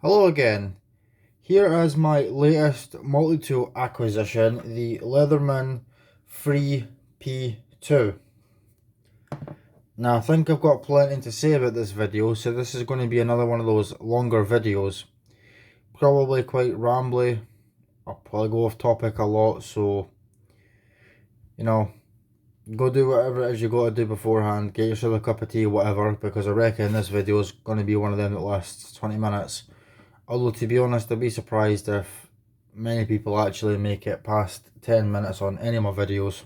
Hello again. Here is my latest multi-tool acquisition, the Leatherman Free P2. Now I think I've got plenty to say about this video, so this is going to be another one of those longer videos. Probably quite rambly. I'll probably go off topic a lot, so you know, go do whatever it is you got to do beforehand. Get yourself a cup of tea, whatever, because I reckon this video is going to be one of them that lasts 20 minutes. Although, to be honest, I'd be surprised if many people actually make it past 10 minutes on any of my videos.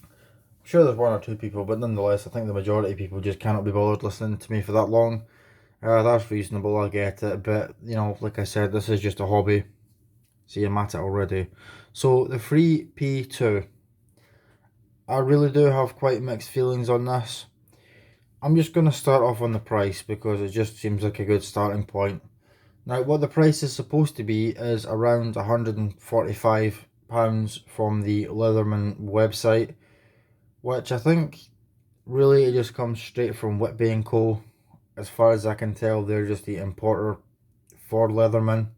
I'm sure there's one or two people, but nonetheless, I think the majority of people just cannot be bothered listening to me for that long. That's reasonable, I get it, but, you know, like I said, this is just a hobby. See, I'm at it already. So, the Free P2. I really do have quite mixed feelings on this. I'm just going to start off on the price because it just seems like a good starting point. Now, what the price is supposed to be is around £145 from the Leatherman website, which I think really it just comes straight from Whitby & Co. As far as I can tell, they're just the importer for Leatherman.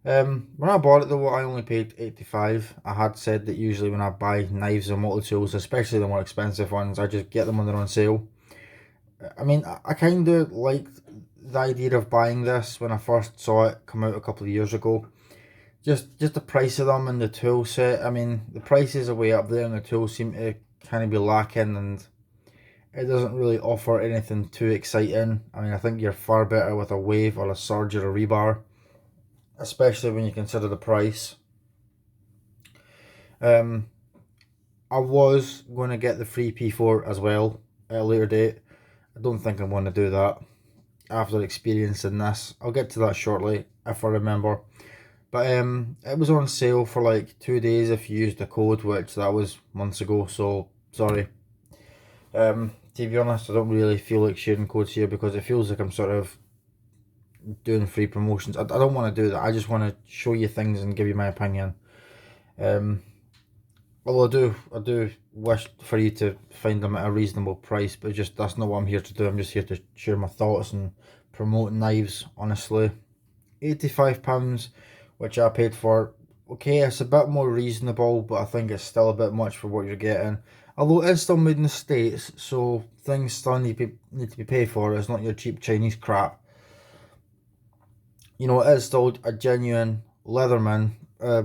When I bought it though, I only paid £85. I had said that usually when I buy knives and multi-tools, especially the more expensive ones, I just get them when they're on sale. I mean, I kind of liked the idea of buying this when I first saw it come out a couple of years ago. Just the price of them and the tool set. I mean, the prices are way up there and the tools seem to kind of be lacking, and it doesn't really offer anything too exciting. I mean, I think you're far better with a wave or a surge or a rebar, especially when you consider the price. I was going to get the free P4 as well at a later date. I don't think I'm going to do that after experiencing this. I'll get to that shortly if I remember. But it was on sale for like 2 days if you used the code, which that was months ago, so sorry. To be honest, I don't really feel like sharing codes here because it feels like I'm sort of doing free promotions. I don't want to do that. I just want to show you things and give you my opinion. Although I do wish for you to find them at a reasonable price, but just that's not what I'm here to do. I'm just here to share my thoughts and promote knives, honestly. £85, which I paid for. Okay, it's a bit more reasonable, but I think it's still a bit much for what you're getting. Although it is still made in the States, so things still need to be paid for. It's not your cheap Chinese crap. You know, it is still a genuine Leatherman.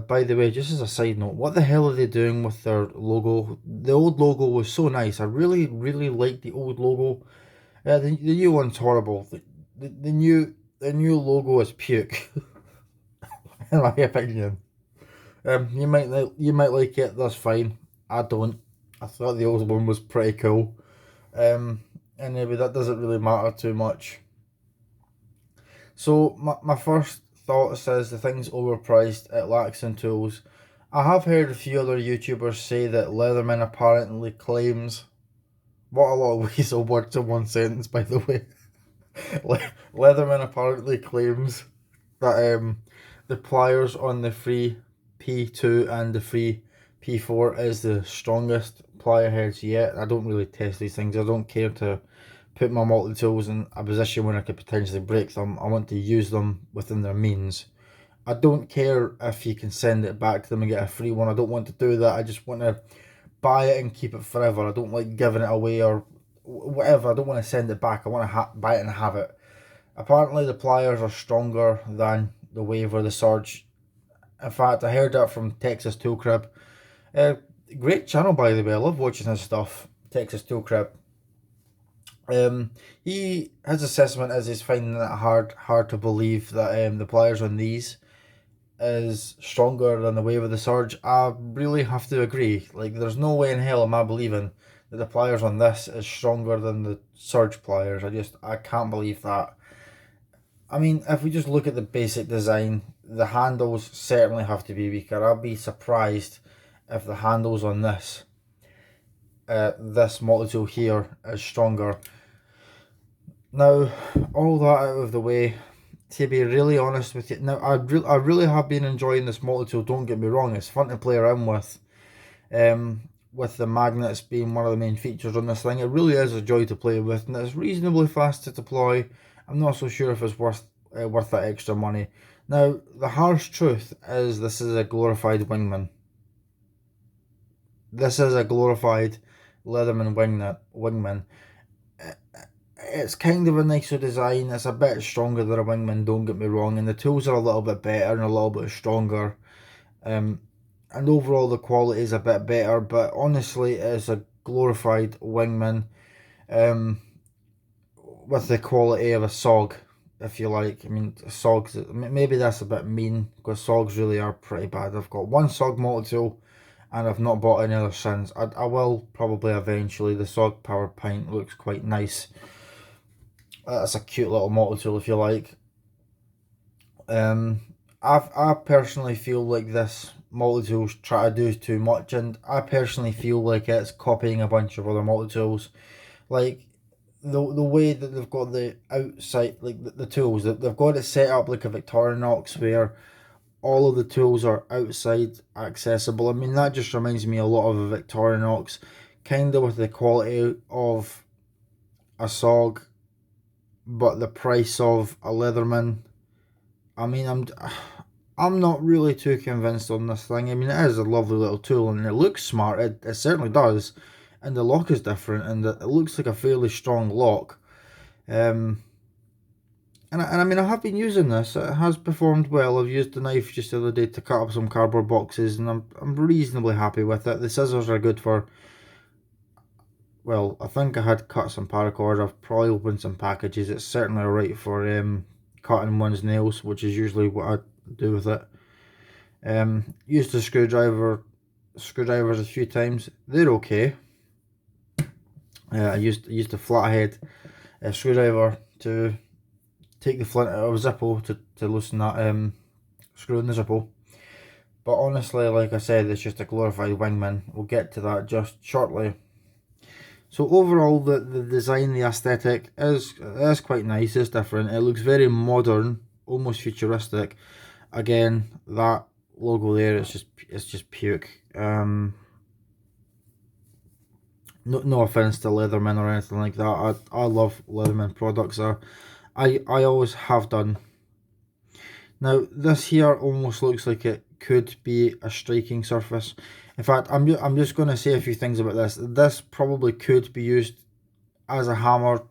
By the way, just as a side note, what the hell are they doing with their logo? The old logo was so nice. I really, really liked the old logo. The new one's horrible. The new logo is puke, in my opinion. You might like it. That's fine. I don't. I thought the old one was pretty cool. Anyway, that doesn't really matter too much. So my first thought says the thing's overpriced, it lacks in tools. I have heard a few other YouTubers say that Leatherman apparently claims, what a lot of ways of words in one sentence by the way. Leatherman apparently claims that the pliers on the free P2 and the free P4 is the strongest plier heads yet. I don't really test these things. I don't care to put my multi-tools in a position where I could potentially break them. I want to use them within their means. I don't care if you can send it back to them and get a free one. I don't want to do that. I just want to buy it and keep it forever. I don't like giving it away or whatever. I don't want to send it back. I want to buy it and have it. Apparently the pliers are stronger than the wave or the surge. In fact, I heard that from Texas Tool Crib. Great channel, by the way. I love watching his stuff. Texas Tool Crib. His assessment is he's finding it hard to believe that the pliers on these is stronger than the wave of the surge. I really have to agree. Like, there's no way in hell am I believing that the pliers on this is stronger than the surge pliers. I can't believe that. I mean, if we just look at the basic design, the handles certainly have to be weaker. I'd be surprised if the handles on this multi-tool here is stronger. Now, all that out of the way, to be really honest with you, now I really have been enjoying this multi-tool, don't get me wrong, it's fun to play around with. With the magnets being one of the main features on this thing, it really is a joy to play with, and it's reasonably fast to deploy. I'm not so sure if it's worth worth that extra money. Now, the harsh truth is this is a glorified Wingman. This is a glorified Leatherman Wingman. It's kind of a nicer design. It's a bit stronger than a Wingman, don't get me wrong, and the tools are a little bit better and a little bit stronger. And overall the quality is a bit better, but honestly it's a glorified Wingman with the quality of a SOG, if you like. I mean, SOGs, maybe that's a bit mean, because SOGs really are pretty bad. I've got one SOG multi-tool and I've not bought any other since. I will probably eventually. The SOG Power Pint looks quite nice. It's a cute little multi-tool, if you like. I personally feel like this multi-tools try to do too much, and I personally feel like it's copying a bunch of other multi-tools. Like the way that they've got the outside, like the tools, that they've got it set up like a Victorinox where all of the tools are outside accessible. I mean, that just reminds me a lot of a Victorinox, kind of with the quality of a SOG, but the price of a Leatherman. I mean, I'm not really too convinced on this thing. I mean, it is a lovely little tool and it looks smart. It certainly does. And the lock is different and it looks like a fairly strong lock. And I mean, I have been using this. It has performed well. I've used the knife just the other day to cut up some cardboard boxes and I'm reasonably happy with it. The scissors are good for, well, I think I had cut some paracord. I've probably opened some packages. It's certainly alright for cutting one's nails, which is usually what I do with it. Used the screwdrivers a few times. They're okay. I used a flathead screwdriver to take the flint out of Zippo to loosen that screw in the Zippo. But honestly, like I said, it's just a glorified Wingman. We'll get to that just shortly. So overall, the design, the aesthetic is quite nice. It's different. It looks very modern, almost futuristic. Again, that logo there, it's just puke. No offense to Leatherman or anything like that. I love Leatherman products. I always have done. Now this here almost looks like it could be a striking surface. In fact, I'm just going to say a few things about this. This probably could be used as a hammer.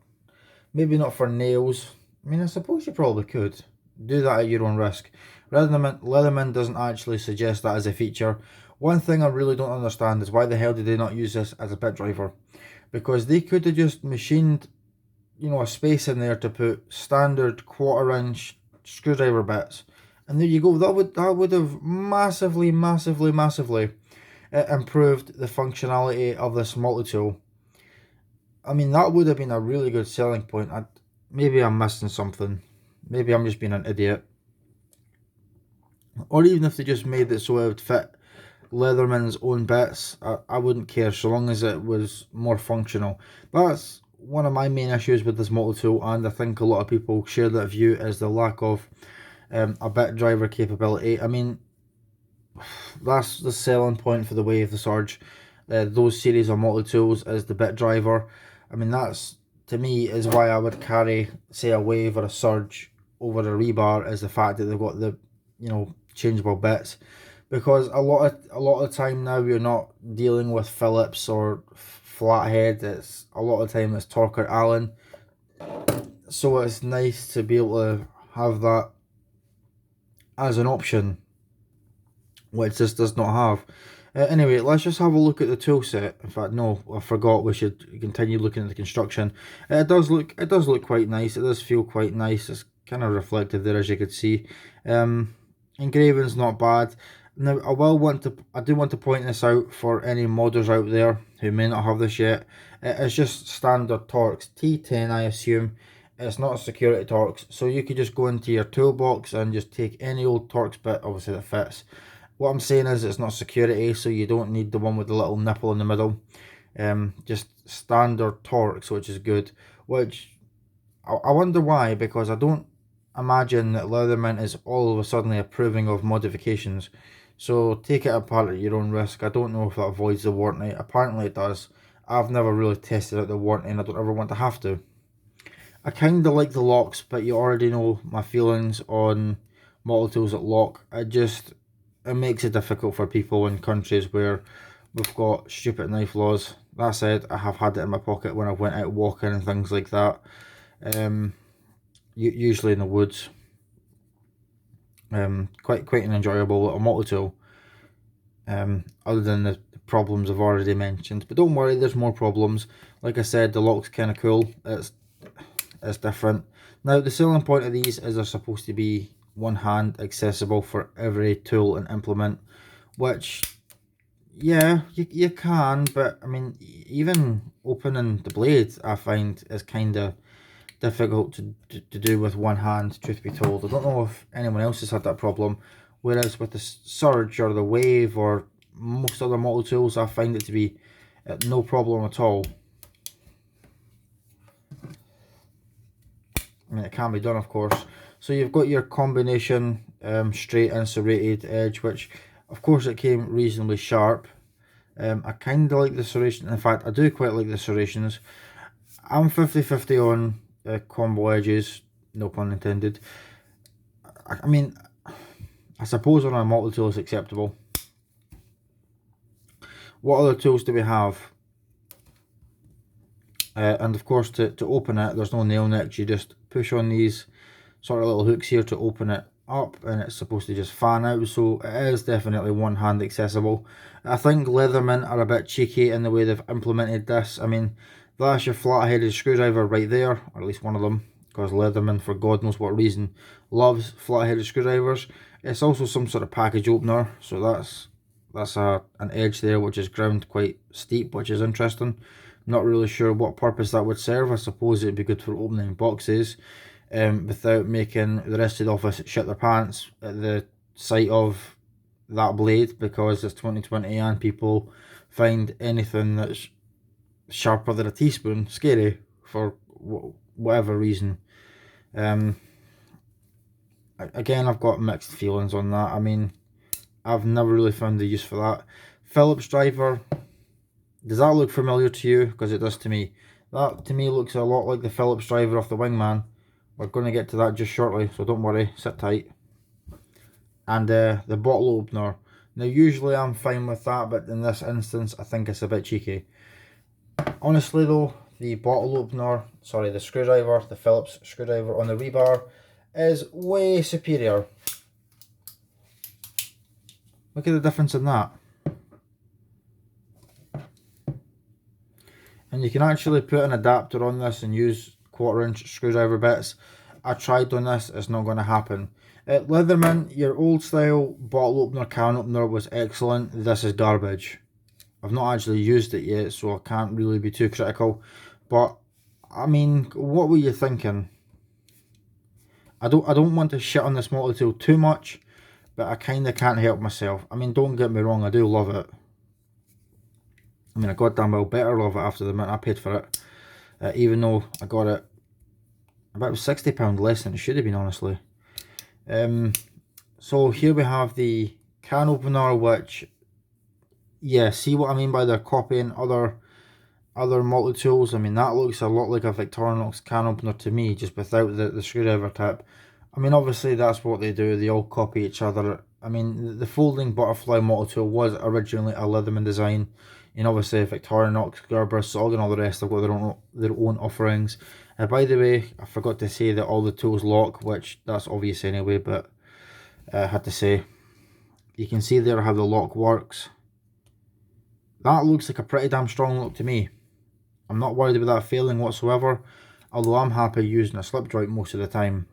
Maybe not for nails. I mean, I suppose you probably could. Do that at your own risk. Leatherman doesn't actually suggest that as a feature. One thing I really don't understand is why the hell did they not use this as a bit driver? Because they could have just machined, you know, a space in there to put standard 1/4 inch screwdriver bits, and there you go. That would have massively improved the functionality of this multi-tool. I mean, that would have been a really good selling point. Maybe I'm missing something. Maybe I'm just being an idiot. Or even if they just made it so it would fit Leatherman's own bits, I wouldn't care so long as it was more functional. That's one of my main issues with this multi-tool, and I think a lot of people share that view, is the lack of a bit driver capability. I mean, that's the selling point for the Wave, the Surge. Those series of multi-tools is the bit driver. I mean, that's, to me, is why I would carry, say, a Wave or a Surge over a rebar, is the fact that they've got the, you know, changeable bits. Because a lot of the time now you're not dealing with Phillips or flathead. It's a lot of the time it's Torque or Allen. So it's nice to be able to have that as an option, which this does not have. Anyway, let's just have a look at the tool set. In fact, no, I forgot. We should continue looking at the construction. It does look quite nice. It does feel quite nice. It's kind of reflective there, as you could see. Engraving's not bad. Now, I do want to point this out for any modders out there who may not have this yet. It's just standard Torx, T10 I assume. It's not a security Torx, so you could just go into your toolbox and just take any old Torx bit, obviously, that fits. What I'm saying is it's not security, so you don't need the one with the little nipple in the middle. Just standard Torx, which is good. Which, I wonder why, because I don't imagine that Leatherman is all of a sudden approving of modifications. So take it apart at your own risk. I don't know if that avoids the warranty. Apparently it does. I've never really tested out the warranty and I don't ever want to have to. I kind of like the locks, but you already know my feelings on multi-tools that lock. It makes it difficult for people in countries where we've got stupid knife laws. That said, I have had it in my pocket when I went out walking and things like that. Usually in the woods. Quite an enjoyable little multi-tool. Other than the problems I've already mentioned. But don't worry, there's more problems. Like I said, the lock's kind of cool. It's different. Now, the selling point of these is they're supposed to be one hand accessible for every tool and implement, which, yeah, you can, but I mean, even opening the blade, I find is kind of difficult to do with one hand, truth be told. I don't know if anyone else has had that problem, whereas with the Surge or the Wave or most other multi-tools, I find it to be no problem at all. I mean, it can be done, of course. So you've got your combination straight and serrated edge, which of course it came reasonably sharp. I kind of like the serration. In fact, I do quite like the serrations. I'm 50-50 on combo edges, no pun intended. I mean, I suppose on a multi-tool is acceptable. What other tools do we have? And of course, to open it, there's no nail necks. You just push on these sort of little hooks here to open it up, and it's supposed to just fan out. So it is definitely one hand accessible. I think Leatherman are a bit cheeky in the way they've implemented this. I mean, that's your flat-headed screwdriver right there, or at least one of them, because Leatherman, for God knows what reason, loves flat-headed screwdrivers. It's also some sort of package opener, so that's an edge there which is ground quite steep, which is interesting. Not really sure what purpose that would serve. I suppose it'd be good for opening boxes without making the rest of the office shit their pants at the sight of that blade, because it's 2020 and people find anything that's sharper than a teaspoon scary for whatever reason. Again, I've got mixed feelings on that. I mean, I've never really found the use for that. Phillips driver, does that look familiar to you? Because it does to me. That to me looks a lot like the Phillips driver off the Wingman. We're going to get to that just shortly, so don't worry, sit tight. And the bottle opener. Now usually I'm fine with that, but in this instance I think it's a bit cheeky. Honestly though, the bottle opener, sorry, the screwdriver, the Phillips screwdriver on the rebar is way superior. Look at the difference in that. And you can actually put an adapter on this and use 1/4" screwdriver bits. I tried on this, it's not going to happen. At Leatherman, your old style bottle opener, can opener was excellent. This is garbage. I've not actually used it yet, so I can't really be too critical. But I mean, what were you thinking? I don't want to shit on this multi-tool too much, but I kind of can't help myself. I mean, don't get me wrong, I do love it. I mean, I goddamn well better love it after the amount I paid for it. Even though I got it about £60 less than it should have been, honestly. So here we have the can opener, which, yeah, see what I mean by they're copying other multi-tools. I mean, that looks a lot like a Victorinox can opener to me, just without the screwdriver tip. I mean, obviously that's what they do, they all copy each other. I mean, the folding butterfly multi-tool was originally a Leatherman design, and obviously Victorinox, Gerber, Sog and all the rest have got their own offerings. By the way, I forgot to say that all the tools lock, which that's obvious anyway, but I had to say. You can see there how the lock works. That looks like a pretty damn strong lock to me. I'm not worried about that failing whatsoever, although I'm happy using a slip joint most of the time.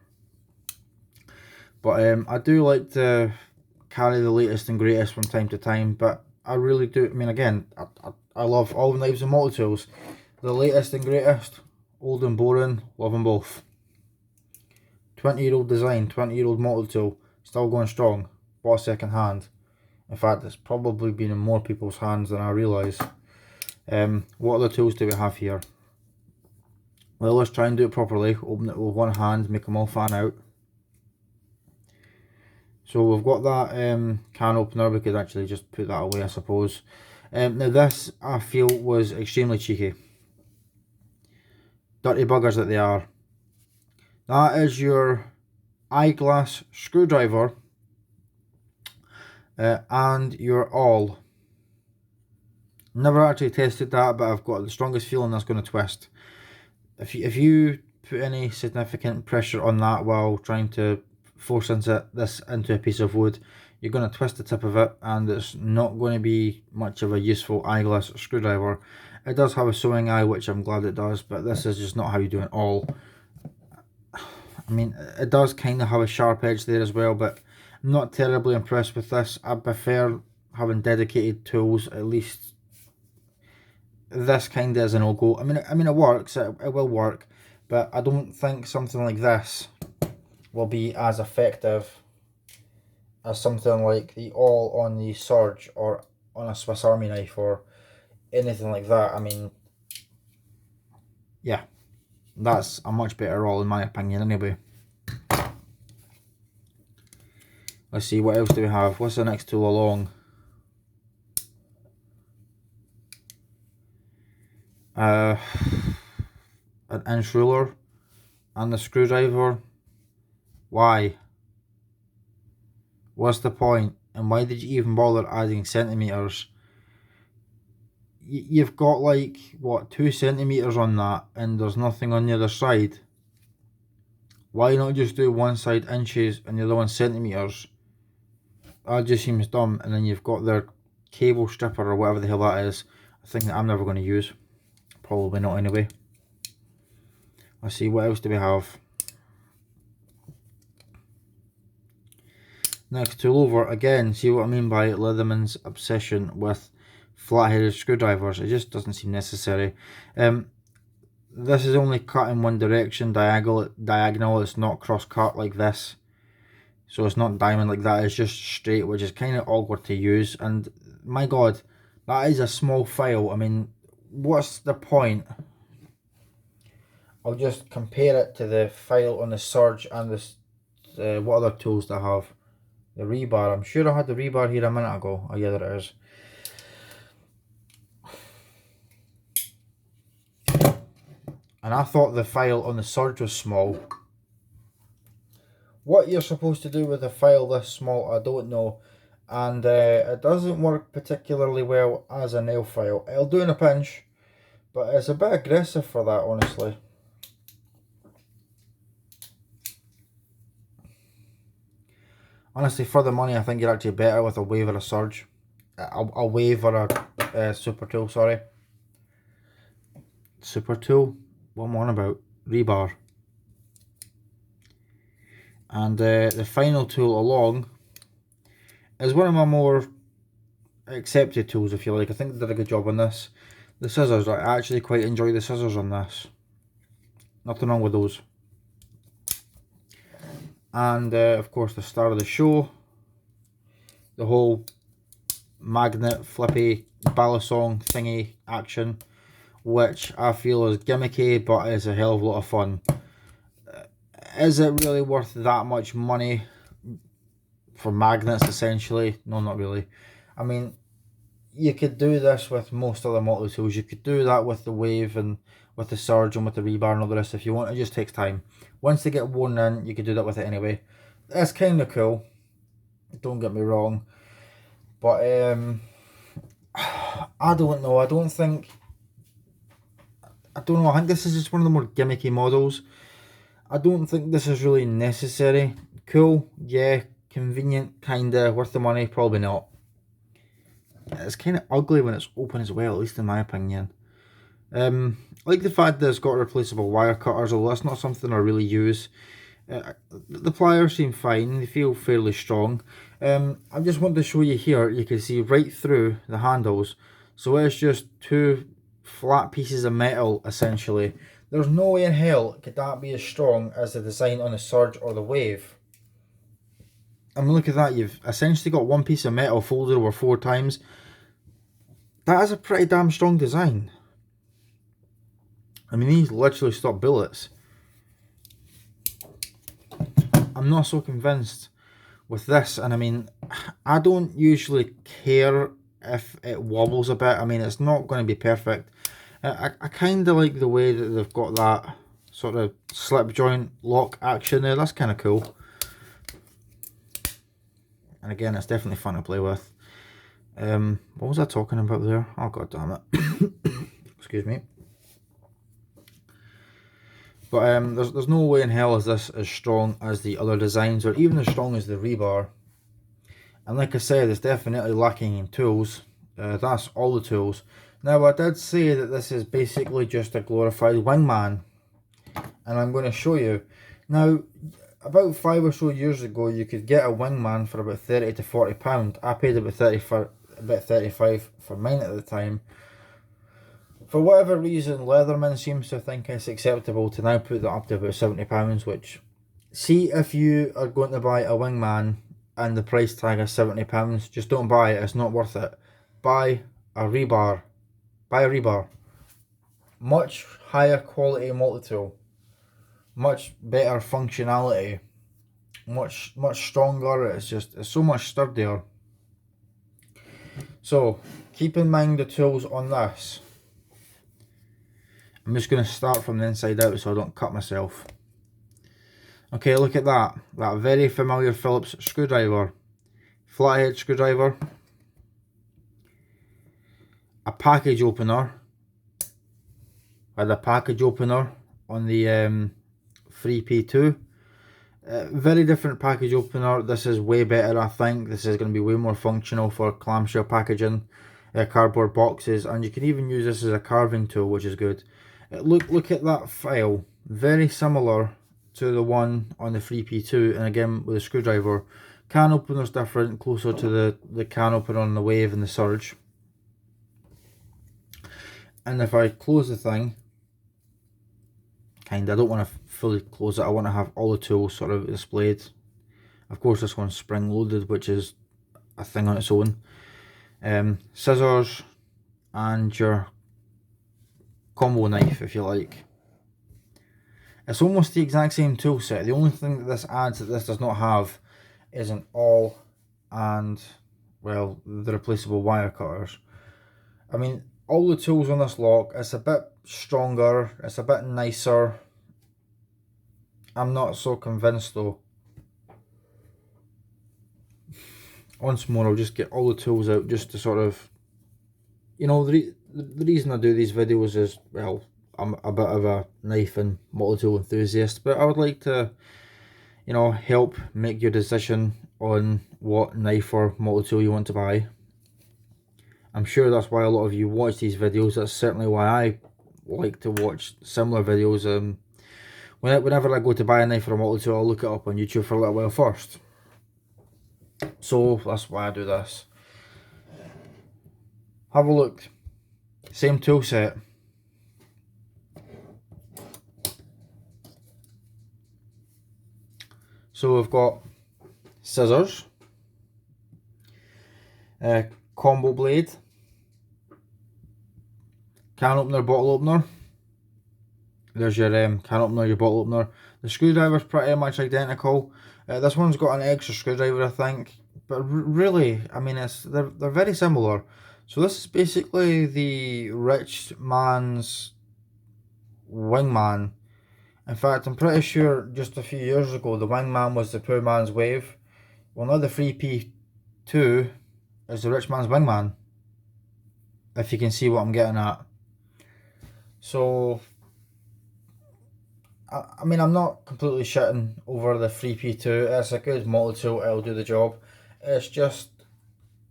But I do like to carry the latest and greatest from time to time, but I really do. I mean, again, I love all knives and multi-tools. The latest and greatest, old and boring, love them both. 20-year-old design, 20-year-old multi-tool, still going strong, bought second hand. In fact, it's probably been in more people's hands than I realise. What other tools do we have here? Well, let's try and do it properly. Open it with one hand, make them all fan out. So we've got that can opener. We could actually just put that away, I suppose. Now this, I feel, was extremely cheeky. Dirty buggers that they are. That is your eyeglass screwdriver and your awl. Never actually tested that, but I've got the strongest feeling that's going to twist. If you put any significant pressure on that while trying to force this into a piece of wood, you're going to twist the tip of it, and it's not going to be much of a useful eyeglass screwdriver. It does have a sewing eye, which I'm glad it does, but this is just not how you do it all. I mean, it does kind of have a sharp edge there as well, but I'm not terribly impressed with this. I prefer having dedicated tools. At least this kind of is a no-go. I mean, it works. It will work, but I don't think something like this will be as effective as something like the awl on the Surge or on a Swiss Army knife or anything like that. I mean, yeah, that's a much better awl in my opinion anyway. Let's see, what else do we have? What's the next tool along? An inch ruler and the screwdriver. Why? What's the point? And why did you even bother adding centimeters? You've got like, what, 2 centimeters on that, and there's nothing on the other side. Why not just do one side inches and the other one centimeters? That just seems dumb. And then you've got their cable stripper or whatever the hell that is. A thing that I'm never going to use. Probably not anyway. Let's see, what else do we have? Next tool over, again, see what I mean by Leatherman's obsession with flat-headed screwdrivers. It just doesn't seem necessary. This is only cut in one direction, diagonal. It's not cross-cut like this. So it's not diamond like that, it's just straight, which is kind of awkward to use. And my god, that is a small file. I mean, what's the point? I'll just compare it to the file on the Surge and this, what other tools do I have? The rebar. I'm sure I had the rebar here a minute ago. Oh yeah, there it is. And I thought the file on the Surge was small. What you're supposed to do with a file this small, I don't know. And it doesn't work particularly well as a nail file. It'll do in a pinch, but it's a bit aggressive for that, honestly. Honestly, for the money, I think you're actually better with a wave or a Surge. A wave or a super tool, sorry. Super tool? What am I on about? Rebar. And the final tool along is one of my more accepted tools, if you like. I think they did a good job on this. The scissors, I actually quite enjoy the scissors on this. Nothing wrong with those. And of course the star of the show, the whole magnet flippy balisong thingy action, which I feel is gimmicky but is a hell of a lot of fun. Is it really worth that much money for magnets essentially? No, not really. I mean, you could do this with most other multi-tools. You could do that with the wave and with the Surge and with the rebar and all the rest if you want. It just takes time. Once they get worn in, you could do that with it anyway. That's kind of cool. Don't get me wrong. But I don't know. I think this is just one of the more gimmicky models. I don't think this is really necessary. Cool, yeah. Convenient, kinda. Worth the money, probably not. It's kind of ugly when it's open as well, at least in my opinion. Like the fact that it's got replaceable wire cutters, although that's not something I really use. The pliers seem fine, they feel fairly strong. I just want to show you here, you can see right through the handles. So it's just 2 flat pieces of metal, essentially. There's no way in hell could that be as strong as the design on the Surge or the Wave. I mean, look at that, you've essentially got 1 piece of metal folded over 4 times. That is a pretty damn strong design. I mean, these literally stop bullets. I'm not so convinced with this, and I mean, I don't usually care if it wobbles a bit. I mean, it's not going to be perfect. I kind of like the way that they've got that sort of slip joint lock action there. That's kind of cool. And again, it's definitely fun to play with. What was I talking about there? Oh, god damn it. Excuse me. But there's no way in hell is this as strong as the other designs, or even as strong as the rebar. And like I said, it's definitely lacking in tools. That's all the tools. Now, I did say that this is basically just a glorified Wingman, and I'm going to show you. Now, about 5 or so years ago, you could get a Wingman for about £30 to £40. I paid about 35 for mine at the time. For whatever reason, Leatherman seems to think it's acceptable to now put that up to about £70, which, see if you are going to buy a Wingman and the price tag is £70, just don't buy it, it's not worth it. Buy a rebar. Buy a rebar. Much higher quality multi-tool. Much better functionality. Much stronger, it's so much sturdier. So, keep in mind the tools on this. I'm just going to start from the inside out so I don't cut myself. Okay, look at that. That very familiar Phillips screwdriver. Flathead screwdriver. A package opener. With a package opener on the 3P2. Very different package opener. This is way better, I think. This is going to be way more functional for clamshell packaging, cardboard boxes, and you can even use this as a carving tool, which is good. Look at that file. Very similar to the one on the 3P2, and again with the screwdriver. Can opener's different, closer to the can opener on the Wave and the Surge. And if I close the thing, I don't want to fully close it, I want to have all the tools sort of displayed. Of course this one's spring loaded, which is a thing on its own. Scissors and your combo knife, if you like. It's almost the exact same tool set. The only thing that this adds that this does not have is an awl and, well, the replaceable wire cutters. I mean, all the tools on this lock, it's a bit stronger, it's a bit nicer. I'm not so convinced though. Once more, I'll just get all the tools out just to sort of, you know, the reason I do these videos is, well, I'm a bit of a knife and multi-tool enthusiast, but I would like to, you know, help make your decision on what knife or multi-tool you want to buy. I'm sure that's why a lot of you watch these videos. That's certainly why I like to watch similar videos. Whenever I go to buy a knife or a multi-tool, I'll look it up on YouTube for a little while first. So that's why I do this. Have a look. Same tool set. So we've got scissors, combo blade, can opener, bottle opener. There's your can opener, your bottle opener. The screwdriver's pretty much identical. This one's got an extra screwdriver, I think, but really, I mean, they're very similar. So this is basically the rich man's Wingman. In fact, I'm pretty sure just a few years ago the Wingman was the poor man's Wave. Well, now the 3P2 is the rich man's Wingman, if you can see what I'm getting at. So, I mean, I'm not completely shitting over the 3P2. It's a good multi-tool, it'll do the job. It's just,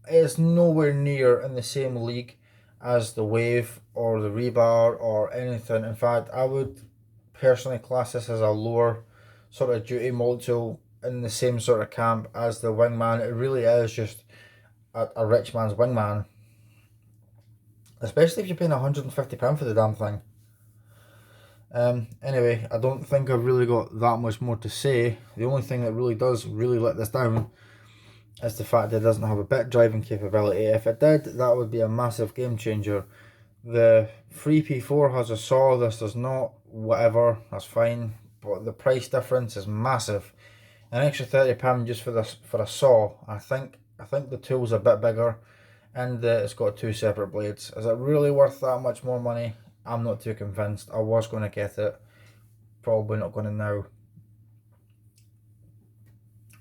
it's nowhere near in the same league as the Wave or the Rebar or anything. In fact, I would personally class this as a lower sort of duty multi-tool in the same sort of camp as the Wingman. It really is just a rich man's Wingman. Especially if you're paying £150 for the damn thing. Anyway, I don't think I've really got that much more to say. The only thing that really does let this down is the fact that it doesn't have a bit driving capability. If it did, that would be a massive game changer. The 3P4 has a saw, this does not. Whatever, that's fine, but the price difference is massive. An extra £30 just for a saw. I think the tool's a bit bigger, and it's got 2 separate blades. Is it really worth that much more money? I'm not too convinced. I was going to get it, probably not going to now.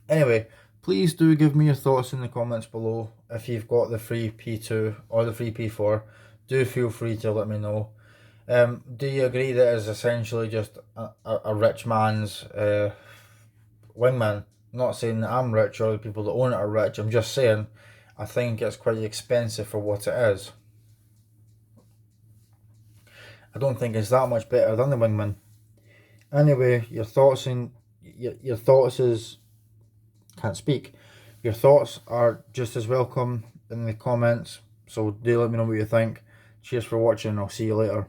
Anyway, please do give me your thoughts in the comments below. If you've got the free P2 or the free P4, do feel free to let me know. Do you agree that it's essentially just a rich man's Wingman? I'm not saying that I'm rich or the people that own it are rich. I'm just saying I think it's quite expensive for what it is. I don't think it's that much better than the Wingman. Anyway, your thoughts is can't speak. Your thoughts are just as welcome in the comments. So do let me know what you think. Cheers for watching. I'll see you later.